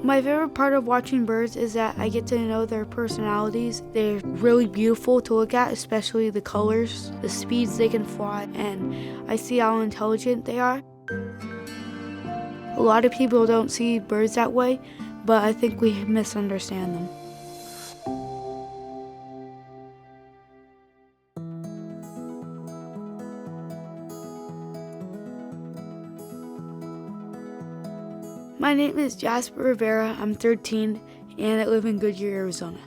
My favorite part of watching birds is that I get to know their personalities. They're really beautiful to look at, especially the colors, the speeds they can fly, and I see how intelligent they are. A lot of people don't see birds that way, but I think we misunderstand them. My name is Jasper Rivera. I'm 13 and I live in Goodyear, Arizona.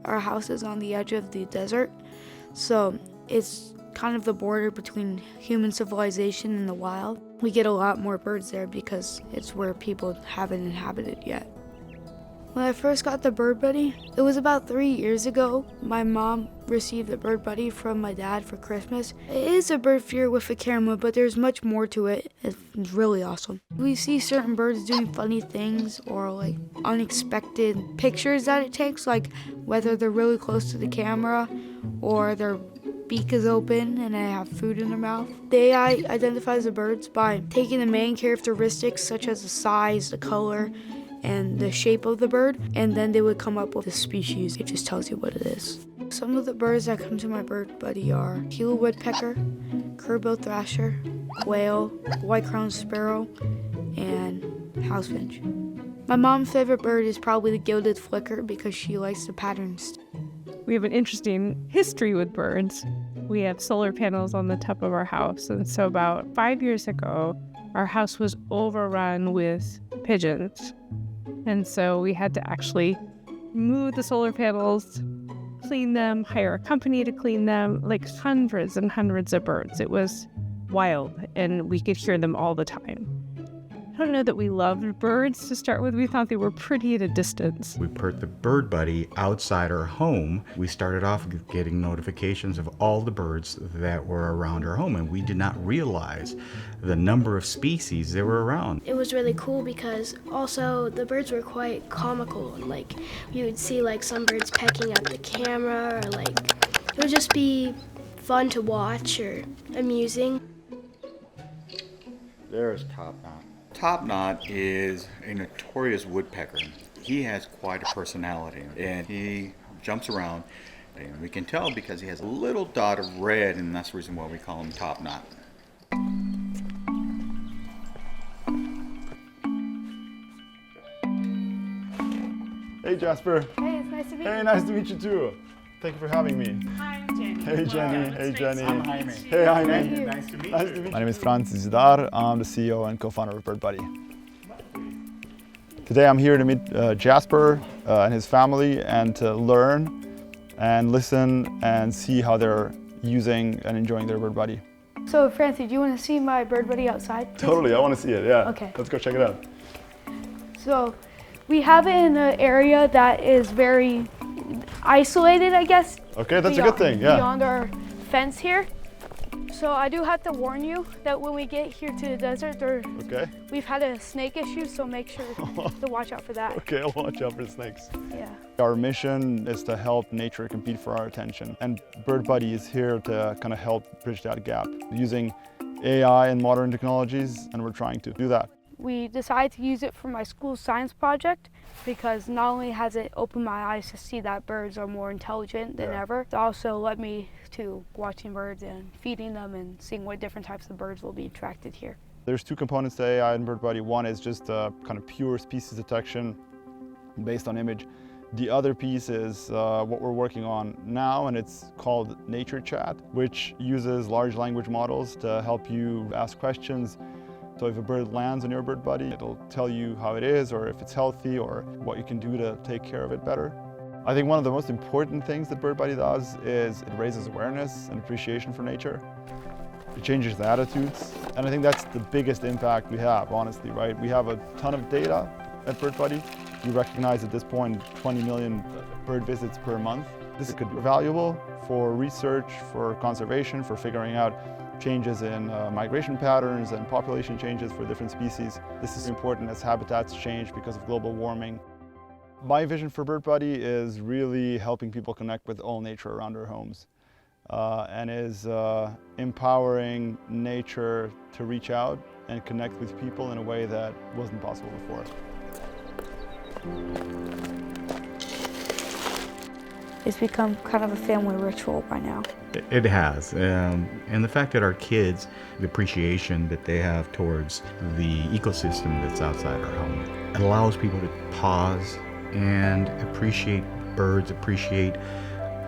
Our house is on the edge of the desert, so it's kind of the border between human civilization and the wild. We get a lot more birds there because it's where people haven't inhabited yet. When I first got the BirdBuddy, it was about 3 years ago. My mom received the BirdBuddy from my dad for Christmas. It is a bird feeder with a camera, but there's much more to it. It's really awesome. We see certain birds doing funny things or like unexpected pictures that it takes, like whether they're really close to the camera or their beak is open and they have food in their mouth. The AI identifies the birds by taking the main characteristics such as the size, the color, and the shape of the bird, and then they would come up with a species. It just tells you what it is. Some of the birds that come to my BirdBuddy are Gila woodpecker, curve-billed thrasher, quail, white-crowned sparrow, and house finch. My mom's favorite bird is probably the gilded flicker because she likes the patterns. We have an interesting history with birds. We have solar panels on the top of our house, and so about 5 years ago, our house was overrun with pigeons. And so we had to actually move the solar panels, clean them, hire a company to clean them, like hundreds and hundreds of birds. It was wild, and we could hear them all the time. I don't know that we loved birds to start with. We thought they were pretty at a distance. We put the BirdBuddy outside our home. We started off getting notifications of all the birds that were around our home, and we did not realize the number of species that were around. It was really cool because also the birds were quite comical. Like you would see like some birds pecking at the camera, or like it would just be fun to watch or amusing. There's Topknot. Topknot is a notorious woodpecker. He has quite a personality, and he jumps around, and we can tell because he has a little dot of red, and that's the reason why we call him Topknot. Hey Jasper. Hey, it's nice to meet you. Hey, nice to meet you too. Thank you for having me. Hi, I'm Jenny. Hey Jenny. Hey Jenny. I'm Jaime. Hey Jaime. Nice to meet you. Nice to meet you. My name is Franz Isidar. I'm the CEO and co-founder of BirdBuddy. Today I'm here to meet Jasper and his family and to learn and listen and see how they're using and enjoying their BirdBuddy. So Francie, do you want to see my BirdBuddy outside, please? Totally, I want to see it, yeah. Okay. Let's go check it out. So we have it in an area that is very isolated, I guess. Okay, that's a good thing, yeah. Beyond our fence here. So I do have to warn you that when we get here to the desert, we've had a snake issue, so make sure to watch out for that. Okay, I'll watch out for the snakes. Yeah. Our mission is to help nature compete for our attention, and BirdBuddy is here to kind of help bridge that gap using AI and modern technologies, and we're trying to do that. We decided to use it for my school's science project because not only has it opened my eyes to see that birds are more intelligent than ever, it also led me to watching birds and feeding them and seeing what different types of birds will be attracted here. There's two components to AI in BirdBuddy. One is just kind of pure species detection based on image. The other piece is what we're working on now, and it's called Nature Chat, which uses large language models to help you ask questions. So if a bird lands on your BirdBuddy, it'll tell you how it is, or if it's healthy, or what you can do to take care of it better. I think one of the most important things that BirdBuddy does is it raises awareness and appreciation for nature. It changes the attitudes, and I think that's the biggest impact we have, honestly, right? We have a ton of data at BirdBuddy. We recognize at this point 20 million bird visits per month. This could be valuable for research, for conservation, for figuring out changes in migration patterns and population changes for different species. This is important as habitats change because of global warming. My vision for BirdBuddy is really helping people connect with all nature around their homes and is empowering nature to reach out and connect with people in a way that wasn't possible before. It's become kind of a family ritual by now. It has. And the fact that our kids, the appreciation that they have towards the ecosystem that's outside our home, it allows people to pause and appreciate birds, appreciate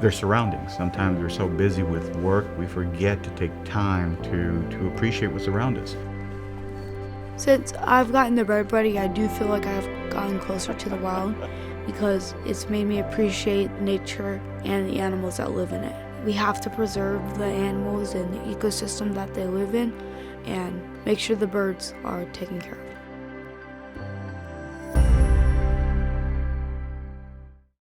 their surroundings. Sometimes we're so busy with work, we forget to take time to appreciate what's around us. Since I've gotten the BirdBuddy, I do feel like I've gotten closer to the wild because it's made me appreciate nature and the animals that live in it. We have to preserve the animals and the ecosystem that they live in and make sure the birds are taken care of.